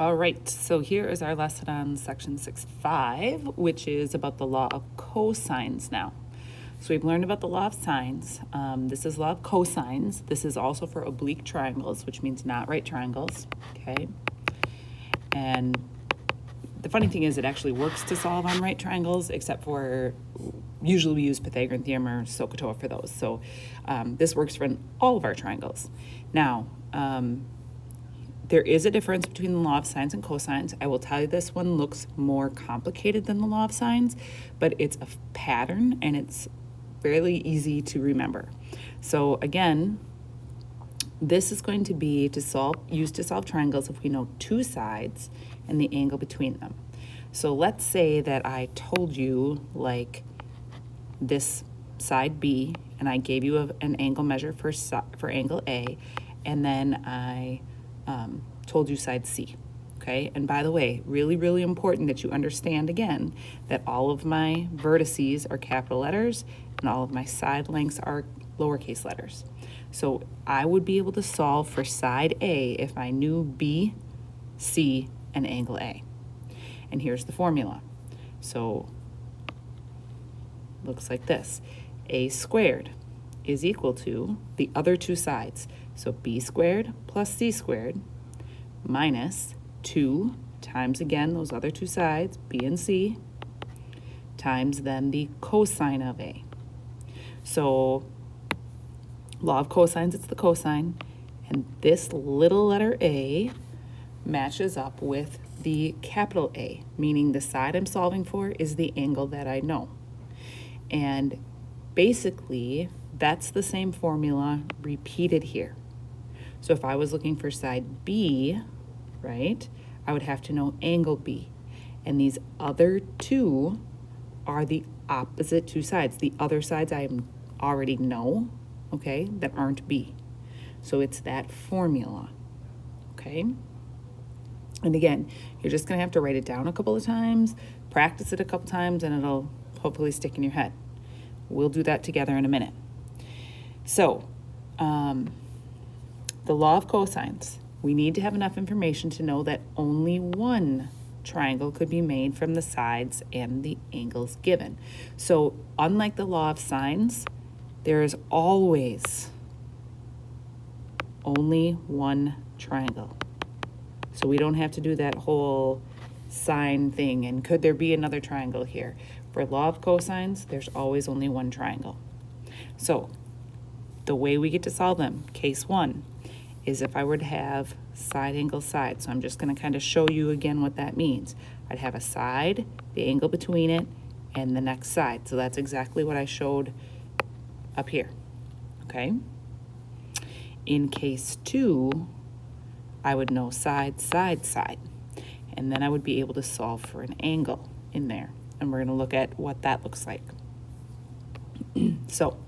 All right, so here is our lesson on section 6.5, which is about the law of cosines now. So we've learned about the law of sines. This is law of cosines. This is also for oblique triangles, which means not right triangles, okay? And the funny thing is it actually works to solve on right triangles, except for usually we use Pythagorean theorem or SOHCAHTOA for those. So this works for all of our triangles. Now, there is a difference between the law of sines and cosines. I will tell you this one looks more complicated than the law of sines, but it's a pattern and it's fairly easy to remember. So again, this is going to be used to solve triangles if we know two sides and the angle between them. So let's say that I told you like this side B, and I gave you an angle measure for angle A, and then I told you side C, okay? And by the way, really, really important that you understand again that all of my vertices are capital letters and all of my side lengths are lowercase letters. So I would be able to solve for side A if I knew B, C, and angle A. And here's the formula. So looks like this. A squared is equal to the other two sides. So B squared plus C squared minus 2 times, again, those other two sides, B and C, times then the cosine of A. So law of cosines, it's the cosine, and this little letter A matches up with the capital A, meaning the side I'm solving for is the angle that I know. And basically, that's the same formula repeated here. So if I was looking for side B, right, I would have to know angle B. And these other two are the opposite two sides. The other sides I already know, okay, that aren't B. So it's that formula, okay? And again, you're just gonna have to write it down a couple of times, practice it a couple times, and it'll hopefully stick in your head. We'll do that together in a minute. So, the law of cosines. We need to have enough information to know that only one triangle could be made from the sides and the angles given. So, unlike the law of sines, there is always only one triangle. So we don't have to do that whole sine thing, and could there be another triangle here? For law of cosines, there's always only one triangle. So the way we get to solve them, case one, is if I were to have side angle side. So I'm just going to kind of show you again what that means. I'd have a side, the angle between it, and the next side. So that's exactly what I showed up here, okay? In case two, I would know side, side, side, and then I would be able to solve for an angle in there. And we're going to look at what that looks like. So,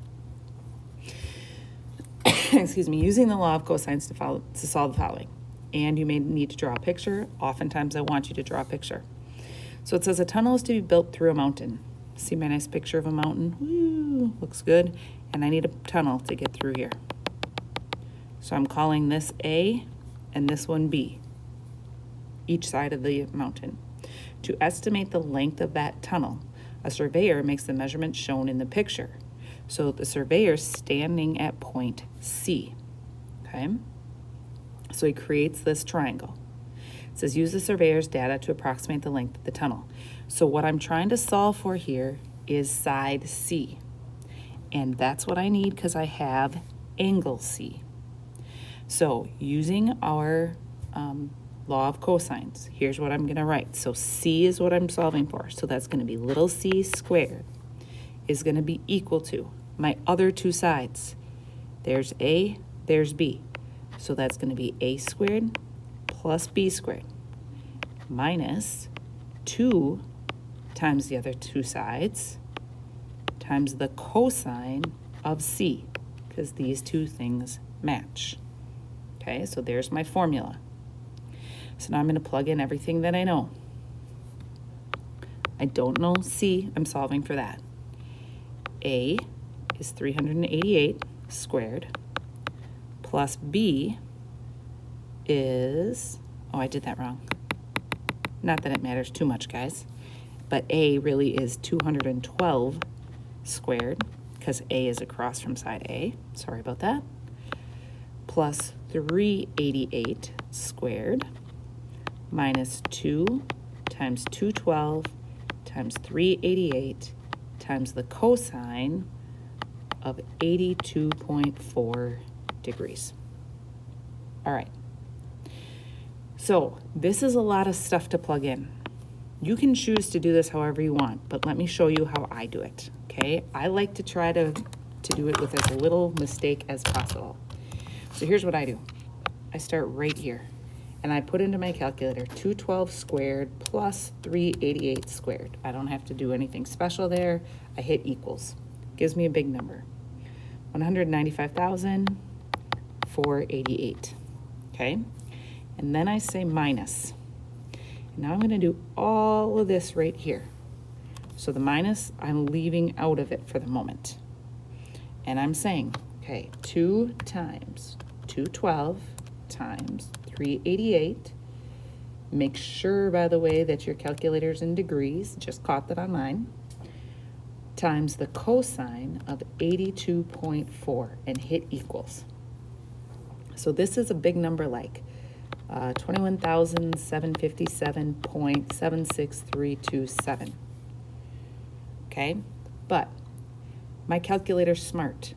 excuse me, using the law of cosines to solve the following. And you may need to draw a picture. Oftentimes I want you to draw a picture. So it says a tunnel is to be built through a mountain. See my nice picture of a mountain? Woo, looks good. And I need a tunnel to get through here. So I'm calling this A and this one B, each side of the mountain. To estimate the length of that tunnel, a surveyor makes the measurements shown in the picture. So the surveyor's standing at point C, okay? So he creates this triangle. It says use the surveyor's data to approximate the length of the tunnel. So what I'm trying to solve for here is side C. And that's what I need because I have angle C. So using our law of cosines, here's what I'm going to write. So C is what I'm solving for. So that's going to be little c squared is going to be equal to my other two sides. There's A, there's B. So that's going to be A squared plus B squared minus 2 times the other two sides times the cosine of C, because these two things match. Okay, so there's my formula. So now I'm going to plug in everything that I know. I don't know C, I'm solving for that. A is 388 squared plus B is, oh, I did that wrong. Not that it matters too much, guys, but A really is 212 squared, because A is across from side A. Sorry about that. Plus 388 squared minus 2 times 212 times 388 times the cosine of 82.4 degrees. All right. So this is a lot of stuff to plug in. You can choose to do this however you want, but let me show you how I do it, okay? I like to try to do it with as little mistake as possible. So here's what I do. I start right here, and I put into my calculator 212 squared plus 388 squared. I don't have to do anything special there. I hit equals. Gives me a big number. 195,488, okay? And then I say minus. And now I'm going to do all of this right here. So the minus, I'm leaving out of it for the moment. And I'm saying, okay, 2 times 212 times 388. Make sure, by the way, that your calculator's in degrees. Just caught that online. Times the cosine of 82.4 and hit equals. So this is a big number like 21,757.76327. Okay, but my calculator's smart.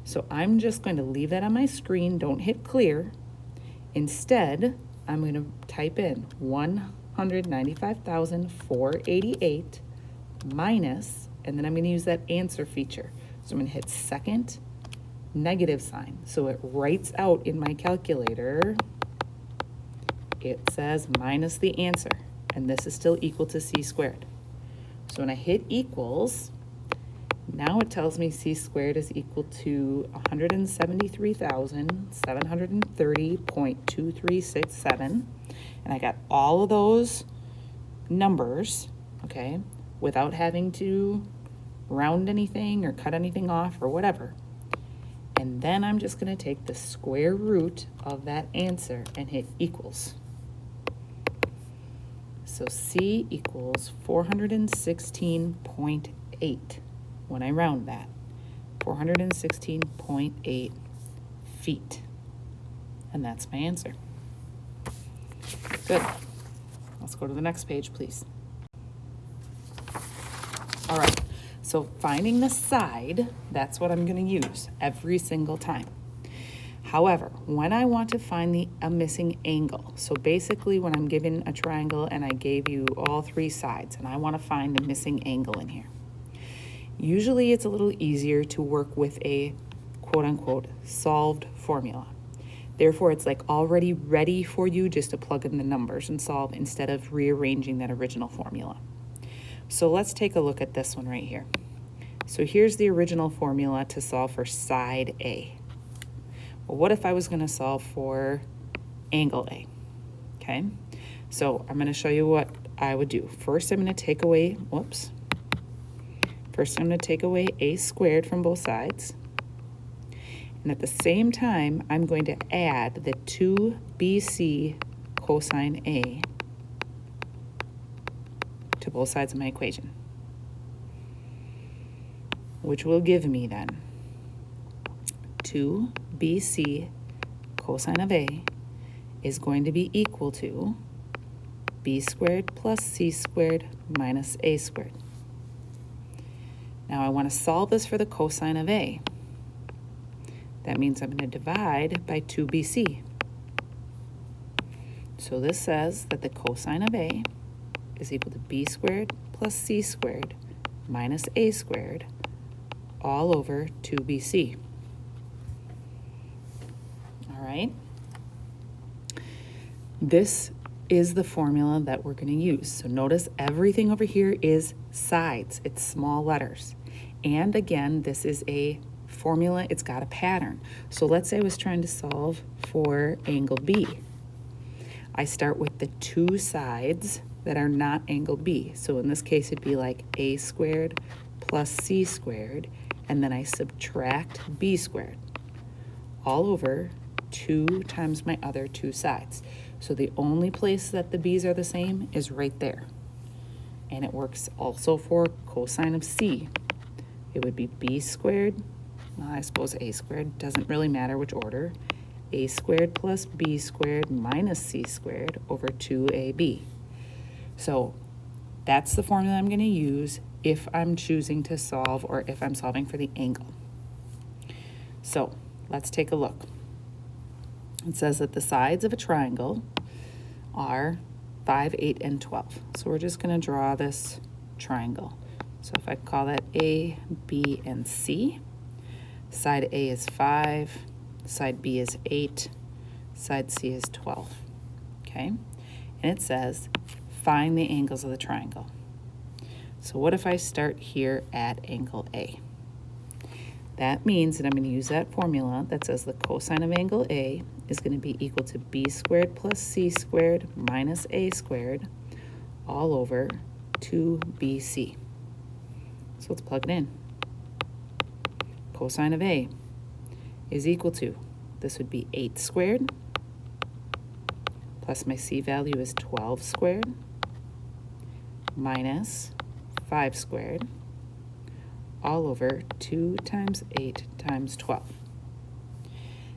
So I'm just going to leave that on my screen. Don't hit clear. Instead, I'm going to type in 195,488 minus, and then I'm going to use that answer feature. So I'm going to hit second negative sign. So it writes out in my calculator, it says minus the answer, and this is still equal to c squared. So when I hit equals, now it tells me c squared is equal to 173,730.2367. And I got all of those numbers, okay, without having to round anything or cut anything off or whatever. And then I'm just going to take the square root of that answer and hit equals. So C equals 416.8 when I round that. 416.8 feet. And that's my answer. Good. Let's go to the next page, please. All right. So finding the side, that's what I'm going to use every single time. However, when I want to find a missing angle, so basically when I'm given a triangle and I gave you all 3 sides and I want to find the missing angle in here, usually it's a little easier to work with a quote-unquote solved formula. Therefore, it's like already ready for you just to plug in the numbers and solve instead of rearranging that original formula. So let's take a look at this one right here. So here's the original formula to solve for side A. Well, what if I was going to solve for angle A? Okay, so I'm going to show you what I would do. First, I'm going to take away, First, I'm going to take away A squared from both sides. And at the same time, I'm going to add the 2BC cosine A to both sides of my equation, which will give me then 2BC cosine of A is going to be equal to B squared plus C squared minus A squared. Now I want to solve this for the cosine of A. That means I'm going to divide by 2BC. So this says that the cosine of A is equal to B squared plus C squared minus A squared all over 2BC. All right. This is the formula that we're going to use. So notice everything over here is sides. It's small letters. And again, this is a formula. It's got a pattern. So let's say I was trying to solve for angle B. I start with the 2 sides that are not angle B. So in this case, it'd be like A squared plus C squared, and then I subtract B squared all over 2 times my other 2 sides. So the only place that the b's are the same is right there. And it works also for cosine of c. It would be b squared, well, I suppose a squared, doesn't really matter which order, a squared plus b squared minus c squared over 2ab. So that's the formula I'm going to use if I'm choosing to solve or if I'm solving for the angle. So let's take a look. It says that the sides of a triangle are 5, 8, and 12. So we're just going to draw this triangle. So if I call that A, B, and C, side A is 5, side B is 8, side C is 12. Okay? And it says, find the angles of the triangle. So what if I start here at angle A? That means that I'm going to use that formula that says the cosine of angle A is going to be equal to b squared plus c squared minus a squared all over 2bc. So let's plug it in. Cosine of A is equal to, this would be 8 squared plus my c value is 12 squared minus 5 squared all over 2 times 8 times 12.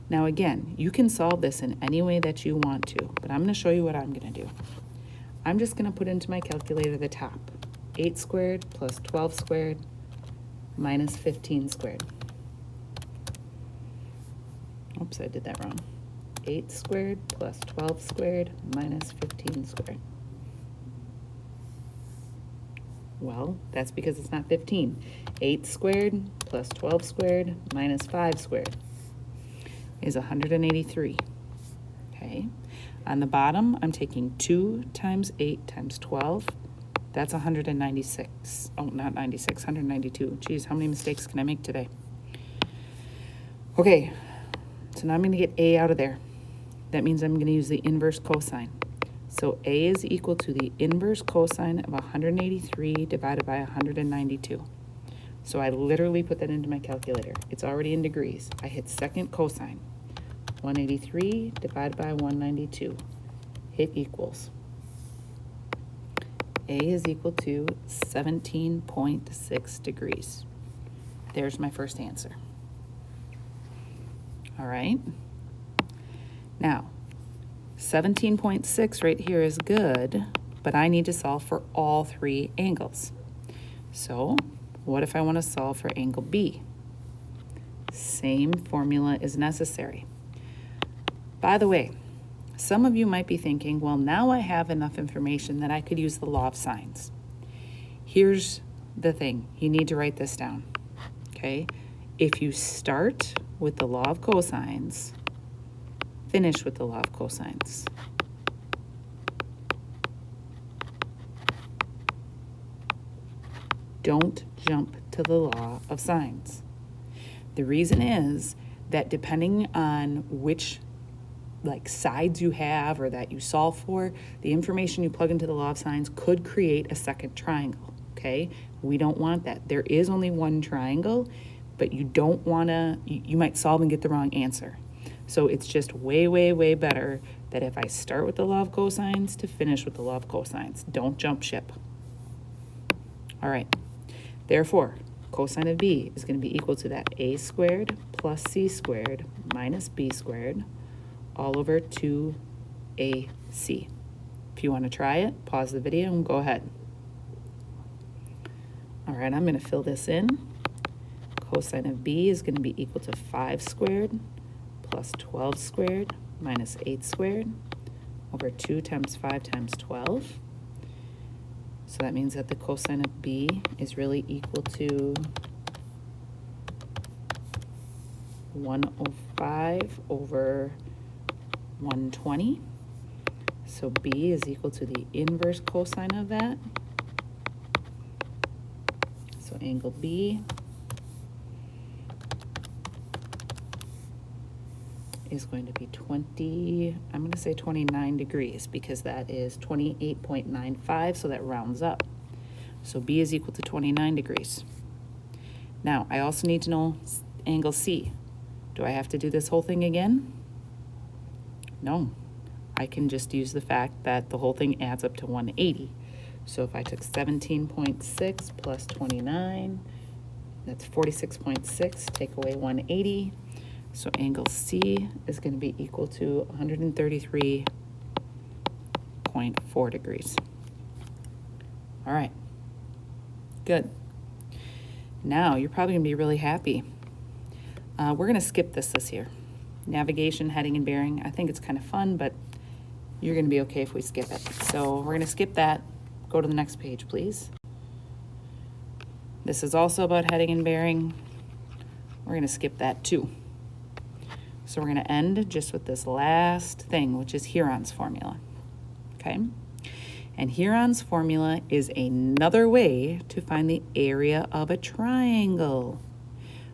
Now again, you can solve this in any way that you want to, but I'm going to show you what I'm going to do. I'm just going to put into my calculator the top. 8 squared plus 12 squared minus 15 squared. Oops, I did that wrong. 8 squared plus 12 squared minus 15 squared. Well, that's because it's not 15. 8 squared plus 12 squared minus 5 squared is 183. Okay. On the bottom, I'm taking 2 times 8 times 12. That's 196. Oh, not 96, 192. Geez, how many mistakes can I make today? Okay, so now I'm going to get A out of there. That means I'm going to use the inverse cosine. So A is equal to the inverse cosine of 183 divided by 192. So I literally put that into my calculator. It's already in degrees. I hit second cosine. 183 divided by 192. Hit equals. A is equal to 17.6 degrees. There's my first answer. All right. Now, 17.6 right here is good, but I need to solve for all three angles. So what if I want to solve for angle B? Same formula is necessary. By the way, some of you might be thinking, well, now I have enough information that I could use the law of sines. Here's the thing. You need to write this down, okay? If you start with the law of cosines, finish with the law of cosines. Don't jump to the law of sines. The reason is that depending on which sides you have or that you solve for, the information you plug into the law of sines could create a second triangle, okay? We don't want that. There is only one triangle, but you don't want to, you might solve and get the wrong answer. So it's just way, way, way better that if I start with the law of cosines to finish with the law of cosines. Don't jump ship. All right. Therefore, cosine of B is going to be equal to that A squared plus C squared minus B squared all over 2AC. If you want to try it, pause the video and go ahead. All right, I'm going to fill this in. Cosine of B is going to be equal to 5 squared plus 12 squared minus 8 squared over 2 times 5 times 12. So that means that the cosine of B is really equal to 105 over 120. So B is equal to the inverse cosine of that. So angle B is going to be 29 degrees because that is 28.95, so that rounds up. So B is equal to 29 degrees. Now, I also need to know angle C. Do I have to do this whole thing again? No. I can just use the fact that the whole thing adds up to 180. So if I took 17.6 plus 29, that's 46.6, take away 180. So angle C is going to be equal to 133.4 degrees. All right, good. Now you're probably going to be really happy. We're going to skip this year. Navigation, heading, and bearing. I think it's kind of fun, but you're going to be okay if we skip it. So we're going to skip that. Go to the next page, please. This is also about heading and bearing. We're going to skip that too. So we're going to end just with this last thing, which is Huron's formula. Okay? And Huron's formula is another way to find the area of a triangle.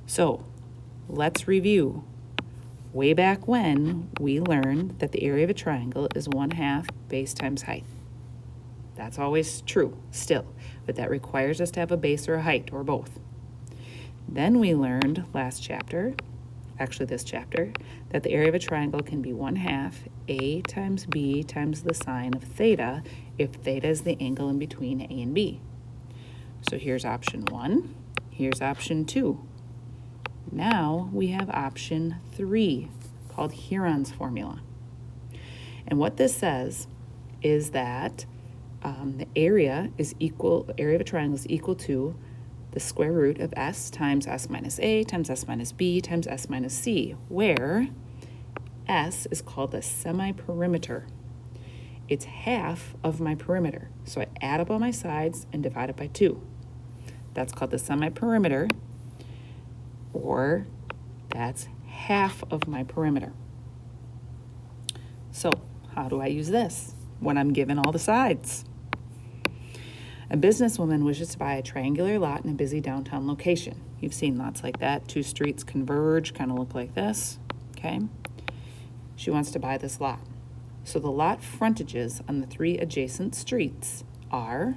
So let's review. Way back when, we learned that the area of a triangle is 1/2 base times height. That's always true still, but that requires us to have a base or a height or both. Then we learned last chapter, actually this chapter, that the area of a triangle can be 1/2 a times b times the sine of theta if theta is the angle in between a and b. So here's option 1, here's option 2. Now we have option 3 called Huron's formula. And what this says is that the area of a triangle is equal to the square root of s times s minus a times s minus b times s minus c, where s is called the semi-perimeter. It's half of my perimeter. So I add up all my sides and divide it by 2. That's called the semi-perimeter, or that's half of my perimeter. So how do I use this when I'm given all the sides? A businesswoman wishes to buy a triangular lot in a busy downtown location. You've seen lots like that. 2 streets converge, kind of look like this, okay? She wants to buy this lot. So the lot frontages on the 3 adjacent streets are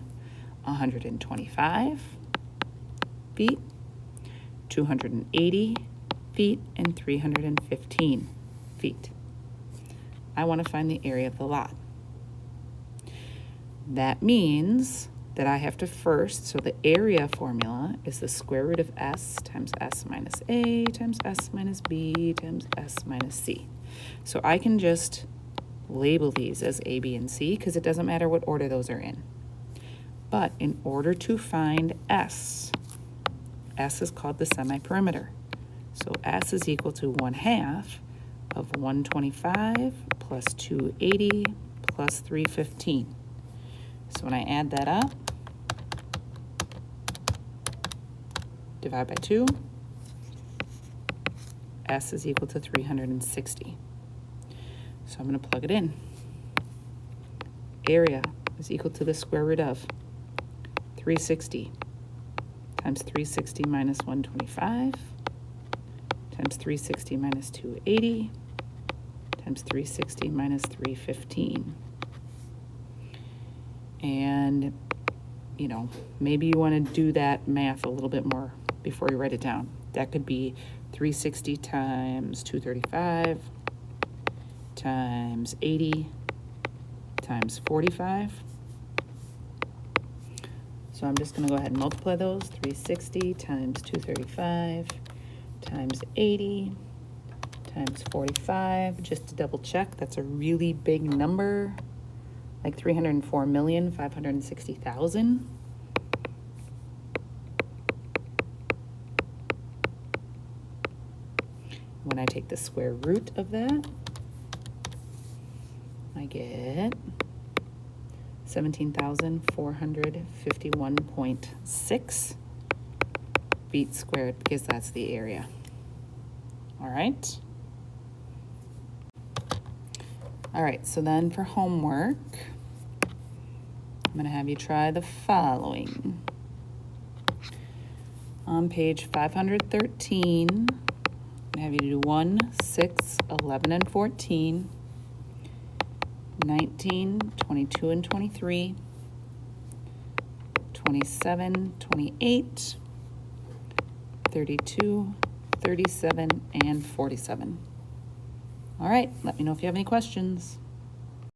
125 feet, 280 feet, and 315 feet. I want to find the area of the lot. That means that I have to first, so the area formula is the square root of s times s minus a times s minus b times s minus c. So I can just label these as a, b, and c because it doesn't matter what order those are in. But in order to find s is called the semi-perimeter. So s is equal to 1/2 of 125 plus 280 plus 315. So when I add that up, divide by 2, s is equal to 360. So I'm going to plug it in. Area is equal to the square root of 360 times 360 minus 125 times 360 minus 280 times 360 minus 315. And, you know, maybe you want to do that math a little bit more before you write it down. That could be 360 times 235 times 80 times 45. So I'm just going to go ahead and multiply those. 360 times 235 times 80 times 45. Just to double check, that's a really big number, like 304,560,000. When I take the square root of that, I get 17,451.6 feet squared, because that's the area. All right. All right, so then for homework, I'm going to have you try the following. On page 513, I'm going to have you do 1, 6, 11, and 14, 19, 22, and 23, 27, 28, 32, 37, and 47. All right, let me know if you have any questions.